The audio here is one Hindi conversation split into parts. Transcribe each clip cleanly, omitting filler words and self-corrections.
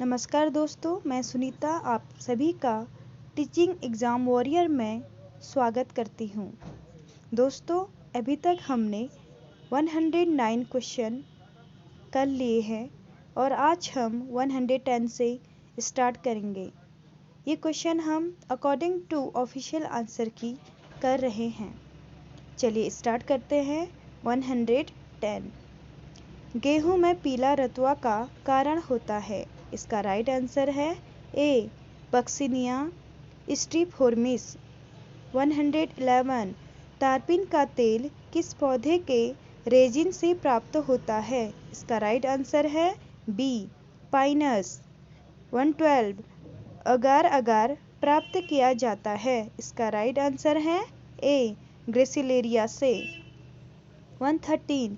नमस्कार दोस्तों, मैं सुनीता आप सभी का टीचिंग एग्ज़ाम वॉरियर में स्वागत करती हूँ। दोस्तों, अभी तक हमने 109 क्वेश्चन कर लिए हैं और आज हम 110 से स्टार्ट करेंगे। ये क्वेश्चन हम अकॉर्डिंग टू ऑफिशियल आंसर की कर रहे हैं। चलिए स्टार्ट करते हैं। 110 गेहूं में पीला रतुआ का कारण होता है। इसका राइट आंसर है ए पक्सिनिया स्ट्रीफोर्मिस। 111 तारपीन का तेल किस पौधे के रेजिन से प्राप्त होता है। इसका राइट आंसर है बी पाइनस। 112 अगार अगार प्राप्त किया जाता है। इसका राइट आंसर है ए ग्रेसिलेरिया से। 113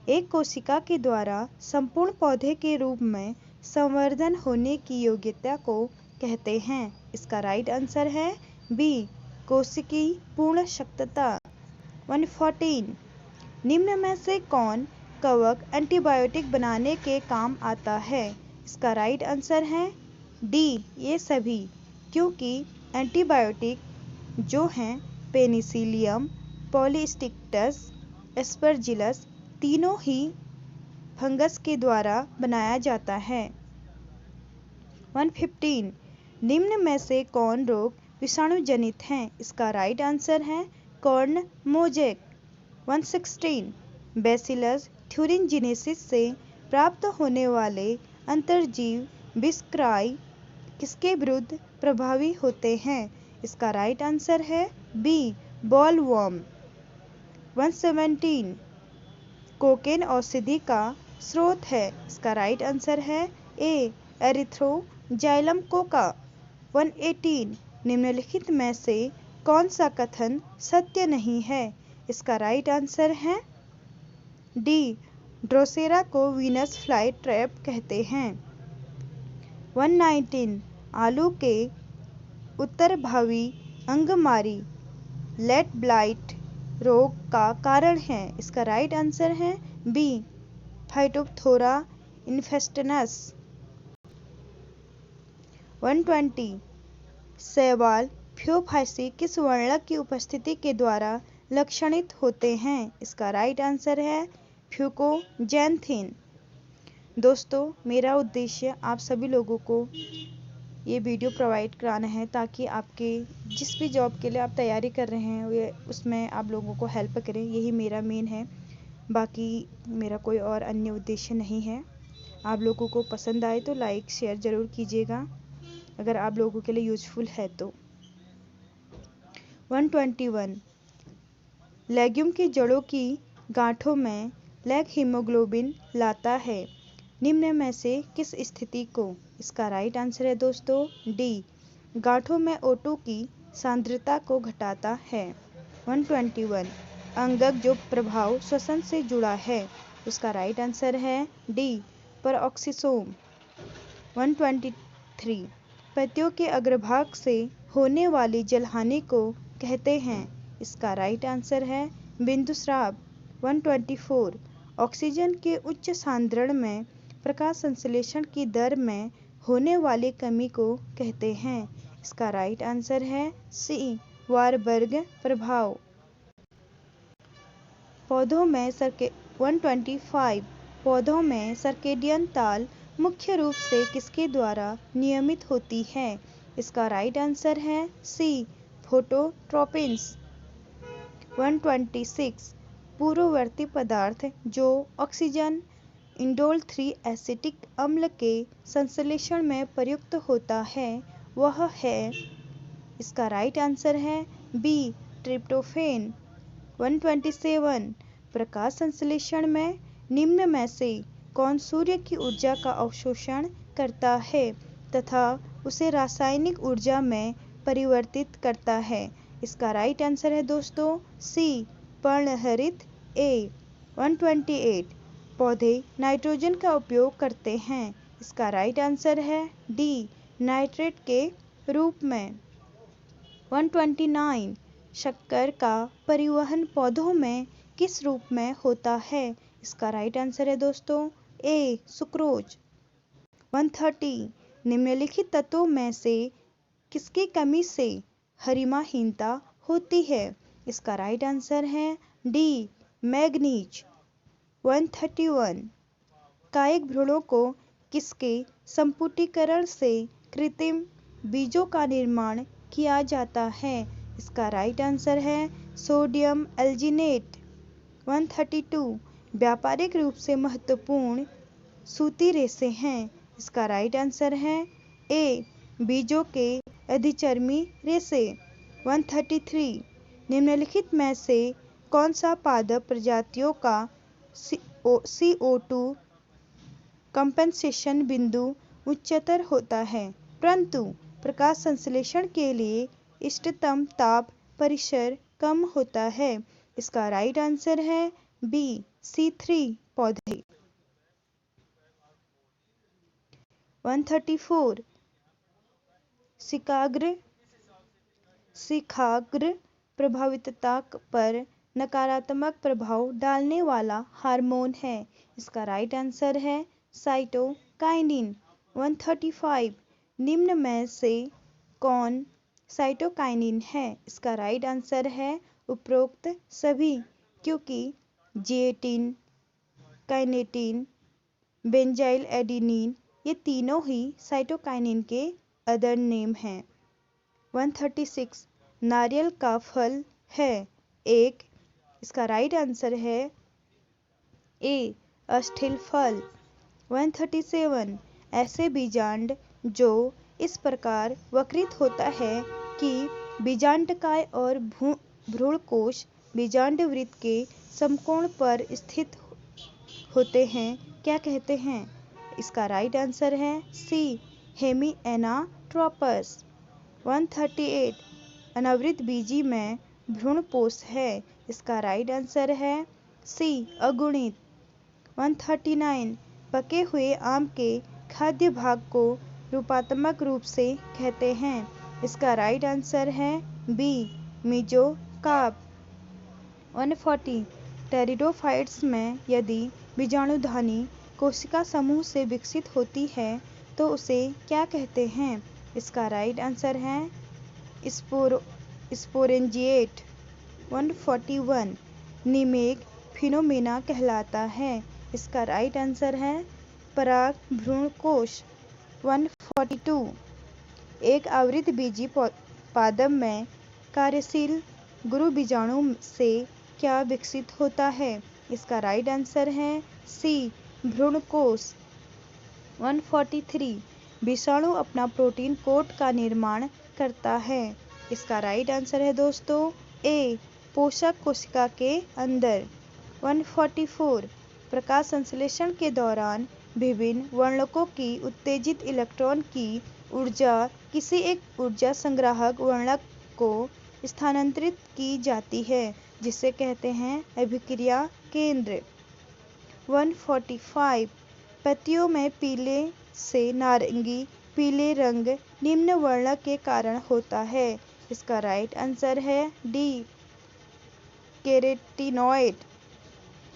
एक कोशिका के द्वारा संपूर्ण पौधे के रूप में संवर्धन होने की योग्यता को कहते हैं। इसका राइट आंसर है बी कोशिकी पूर्ण शक्तता। 114 निम्न में से कौन कवक एंटीबायोटिक बनाने के काम आता है। इसका राइट आंसर है डी ये सभी, क्योंकि एंटीबायोटिक जो हैं पेनिसिलियम, पॉलीस्टिक्टस, एस्परजिलस तीनों ही फंगस के द्वारा बनाया जाता है। 115 निम्न में से कौन रोग विषाणु जनित हैं। इसका राइट आंसर है कॉर्न मोजेक। 116 बैसिलस थ्यूरिनजिनेसिस से प्राप्त होने वाले अंतर्जीव विषक्राई किसके विरुद्ध प्रभावी होते हैं। इसका राइट आंसर है बी बॉलवर्म। 117 कोकेन औषधि का स्रोत है। इसका राइट आंसर है ए एरिथ्रोजाइलम कोका। 118 निम्नलिखित में से कौन सा कथन सत्य नहीं है। इसका राइट आंसर है डी ड्रोसेरा को वीनस फ्लाई ट्रैप कहते हैं। 119 आलू के उत्तरभावी अंगमारी लेट ब्लाइट रोग का कारण है। इसका राइट आंसर है बी फाइटोप्थोरा इन्फेस्टनस। 120 शैवाल फ्योफाइसी किस वर्णक की उपस्थिति के द्वारा लक्षणित होते हैं। इसका राइट आंसर है फ्यूकोजैंथिन। दोस्तों, मेरा उद्देश्य आप सभी लोगों को ये वीडियो प्रोवाइड कराना है ताकि आपके जिस भी जॉब के लिए आप तैयारी कर रहे हैं उसमें आप लोगों को हेल्प करें। यही मेरा मेन है, बाकी मेरा कोई और अन्य उद्देश्य नहीं है। आप लोगों को पसंद आए तो लाइक शेयर ज़रूर कीजिएगा अगर आप लोगों के लिए यूजफुल है तो। 121 लेग्यूम की जड़ों की गांठों में लैग हीमोग्लोबिन लाता है निम्न में से किस स्थिति को। इसका राइट आंसर है दोस्तों डी गांठों में O2 की सांद्रता को घटाता है। 121 अंगक जो प्रभाव श्वसन से जुड़ा है। उसका राइट आंसर है डी परऑक्सीसोम। 123 पत्तियों के अग्रभाग से होने वाली जलहानि को कहते हैं। इसका राइट आंसर है बिंदुस्राव। 124 ऑक्सीजन के उच्च सांद्रण में प्रकाश संश्लेषण की दर में होने वाली कमी को कहते हैं। इसका राइट आंसर है सी वारबर्ग प्रभाव। पौधों में 125 पौधों में सर्केडियन ताल मुख्य रूप से किसके द्वारा नियमित होती है। इसका राइट आंसर है सी फोटोट्रोपिन्स। 126 पूर्ववर्ती पदार्थ जो ऑक्सीजन इंडोल 3 एसिटिक अम्ल के संश्लेषण में प्रयुक्त होता है वह है। इसका राइट आंसर है बी ट्रिप्टोफेन। 127 प्रकाश संश्लेषण में निम्न में से कौन सूर्य की ऊर्जा का अवशोषण करता है तथा उसे रासायनिक ऊर्जा में परिवर्तित करता है। इसका राइट आंसर है दोस्तों सी पर्णहरित ए। 128 पौधे नाइट्रोजन का उपयोग करते हैं। इसका राइट आंसर है डी नाइट्रेट के रूप में। 129 शक्कर का परिवहन पौधों में किस रूप में होता है। इसका राइट आंसर है दोस्तों ए सुक्रोज। 130 निम्नलिखित तत्वों में से किसकी कमी से हरिमाहीनता होती है? इसका राइट आंसर है डी मैग्नीज। 131 कायिक भ्रूणों को किसके संपुटीकरण से कृत्रिम बीजों का निर्माण किया जाता है? इसका राइट आंसर है सोडियम एल्जिनेट। 132 व्यापारिक रूप से महत्वपूर्ण सूती रेशे हैं। इसका राइट आंसर है ए बीजों के अधिचर्मी रेशे। 133 निम्नलिखित में से कौन सा पादप प्रजातियों का CO2 कंपेंसेशन बिंदु उच्चतर होता है, परंतु प्रकाश संश्लेषण के लिए इष्टतम ताप परिसर कम होता है? इसका राइट आंसर है बी C3 पौधे। 134 शिखाग्र प्रभावितता पर नकारात्मक प्रभाव डालने वाला हार्मोन है। इसका राइट आंसर है साइटोकाइनिन। 135 निम्न में से कौन साइटोकाइनिन है? इसका राइट आंसर है उपरोक्त सभी, क्योंकि जिएटिन, काइनेटिन, बेंजाइल एडेनिन ये तीनों ही साइटोकाइनिन के अदर नेम हैं। 136 नारियल का फल है एक। इसका राइट आंसर है ए अस्थिल फल। 137 ऐसे बीजांड जो इस प्रकार वक्रित होता है कि बीजांडकाय और भ्रूणकोश बीजांडवृत्त के समकोण पर स्थित होते हैं, क्या कहते हैं? इसका राइट आंसर है सी हेमिएनाट्रोपस। 138 अनावृत बीजी में भ्रूणपोष है। इसका राइट आंसर है सी अगुणित। 139 पके हुए आम के खाद्य भाग को रूपात्मक रूप से कहते हैं। इसका राइट आंसर है बी मीजोकार्प। 140 टेरिडोफाइट्स में यदि बीजाणुधानी कोशिका समूह से विकसित होती है तो उसे क्या कहते हैं? इसका राइट आंसर है स्पोरेंजिएट। 141 निमेग फिनोमेना कहलाता है। इसका राइट आंसर है पराग भ्रूणकोश। 142 एक आवृत बीजी पादप में कार्यशील गुरु बीजाणु से क्या विकसित होता है? इसका राइट आंसर है सी भ्रूणकोश। 143 विषाणु अपना प्रोटीन कोट का निर्माण करता है। इसका राइट आंसर है दोस्तों ए पोषक कोशिका के अंदर। 144 प्रकाश संश्लेषण के दौरान विभिन्न वर्णकों की उत्तेजित इलेक्ट्रॉन की ऊर्जा किसी एक ऊर्जा संग्राहक वर्णक को स्थानांतरित की जाती है, जिसे कहते हैं अभिक्रिया केंद्र। 145 पत्तियों में पीले से नारंगी पीले रंग निम्न वर्णक के कारण होता है। इसका राइट आंसर है डी कैरोटीनॉइड।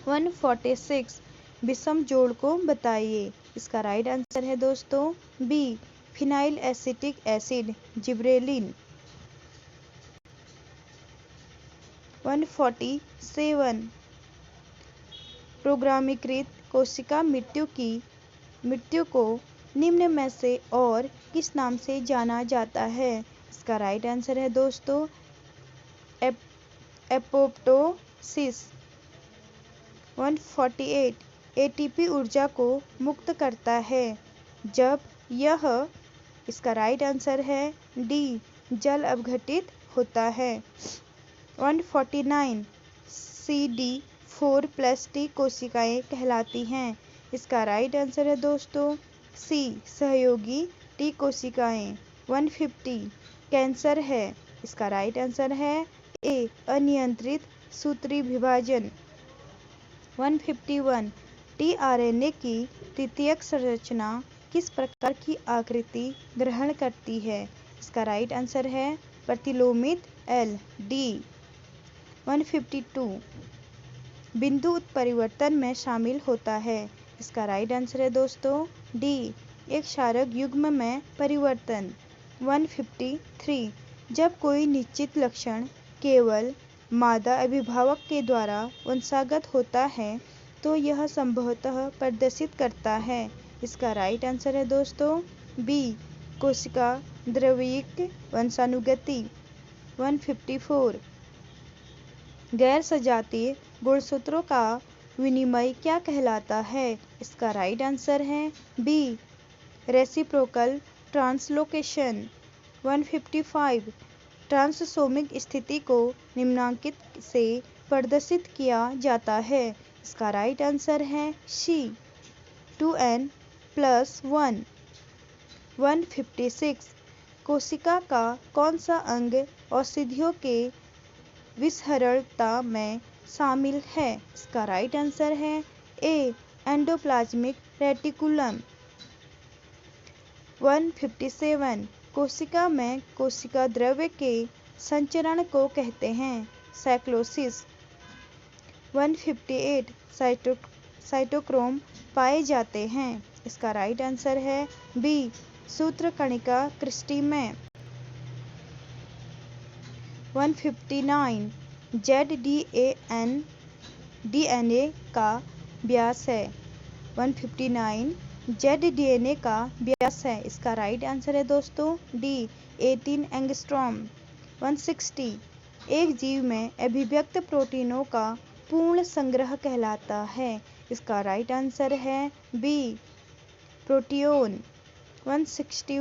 146 विषम जोड़ को बताइए। इसका राइट आंसर है दोस्तों B phenyl acetic acid gibberellin. 147 प्रोग्रामीकृत कोशिका मृत्यु को निम्न में से और किस नाम से जाना जाता है? इसका राइट आंसर है दोस्तों एपोप्टोसिस। 148 एटीपी ऊर्जा को मुक्त करता है जब यह, इसका राइट आंसर है डी जल अपघटित होता है। 149 CD4+ T कोशिकाएं कहलाती हैं। इसका राइट आंसर है दोस्तों सी सहयोगी टी कोशिकाएं। 150 कैंसर है। इसका राइट आंसर है ए अनियंत्रित सूत्री विभाजन। 151 tRNA की तृतीयक संरचना किस प्रकार की आकृति ग्रहण करती है? इसका राइट आंसर है प्रतिलोमित एल डी। 152 बिंदु उत्परिवर्तन में शामिल होता है। इसका राइट आंसर है दोस्तों डी एक क्षारक युग्म में परिवर्तन। 153 जब कोई निश्चित लक्षण केवल मादा अभिभावक के द्वारा वंशागत होता है तो यह संभवतः प्रदर्शित करता है। इसका राइट आंसर है दोस्तों बी, कोशिका द्रव्यिक वंशानुगति। 154 गैर सजातीय गुणसूत्रों का विनिमय क्या कहलाता है? इसका राइट आंसर है बी, रेसिप्रोकल ट्रांसलोकेशन। 155 ट्रांससोमिक स्थिति को निम्नांकित से प्रदर्शित किया जाता है। इसका राइट आंसर है सी, 2n+1। 156 कोशिका का कौन सा अंग औषधियों के विसहरणता में शामिल है? इसका राइट आंसर है ए, एंडोप्लाज्मिक रेटिकुलम। 157 कोशिका में कोशिका द्रव्य के संचरण को कहते हैं साइक्लोसिस। 158 साइटोक्रोम पाए जाते हैं। इसका राइट आंसर है बी, सूत्रकणिका क्रिस्टी में। 159 ZDAN DNA का व्यास है। 159 ZDNA का व्यास है। इसका राइट आंसर है दोस्तों डी, 18 एंगस्ट्रॉम। 160 एक जीव में अभिव्यक्त प्रोटीनों का पूर्ण संग्रह कहलाता है। इसका राइट आंसर है बी, प्रोटियोन। 161